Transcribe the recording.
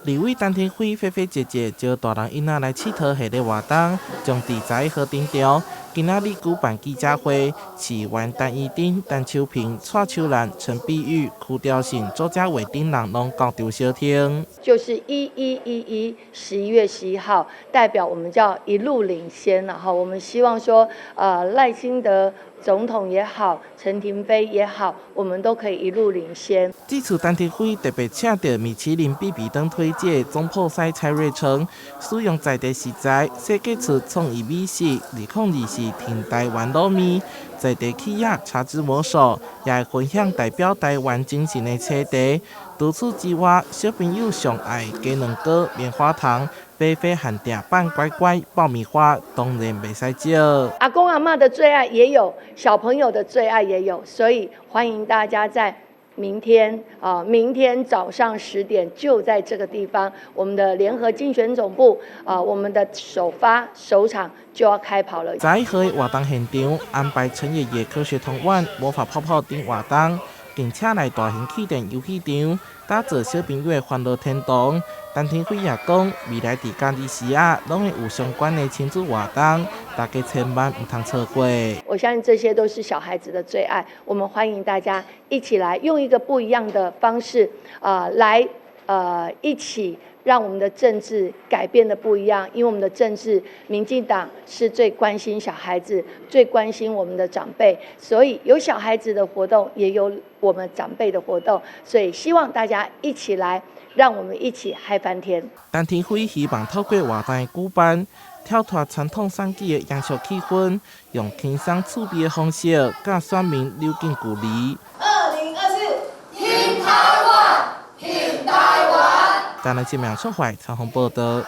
立委陈廷辉菲菲姐姐招大人囡仔来佚佗下个活动，将地在河顶上。今仔日举办记者会，市议员陈怡丁、陈秋平、蔡秋兰、陈碧玉、区兆信、周家伟等人拢到场相听。就是11月11号，代表我们叫一路领先了哈。我们希望说，赖清德总统也好，陈亭妃也好，我们都可以一路领先。这次陈廷辉特别请到米其林必比登推介总铺师蔡瑞成，使用在地食材设计出创意美食2024天台湾卤面，在地企业茶之魔手也会分享代表台湾精神的车茶。除此之外，小朋友上爱鸡卵糕、棉花糖、菲菲和定版乖乖、爆米花，当然袂使少。阿公阿嬷的最爱也有，小朋友的最爱也有，所以欢迎大家在明天早上10点就在这个地方，我们的联合竞选总部我们的首场就要开跑了。在河的活动现场安排陈爷爷科学童玩、魔法泡泡等活动，并且来大型气垫游戏场，打造小朋友的欢乐天堂。陈廷辉也讲，未来伫家己时啊，拢会有相关的亲子活动，大家千万唔通错过。我相信这些都是小孩子的最爱，我们欢迎大家一起来用一个不一样的方式，一起让我们的政治改变的不一样。因为我们的政治，民进党是最关心小孩子，最关心我们的长辈，所以有小孩子的活动，也有我们长辈的活动，所以希望大家一起来，让我们一起嗨翻天。陈廷辉希望透过活动的举办，跳脱传统选举的严肃气氛，用轻松趣味的方式，甲选民溜近距离。2024，挺台湾，挺台湾。台南新闻出海，长虹报道。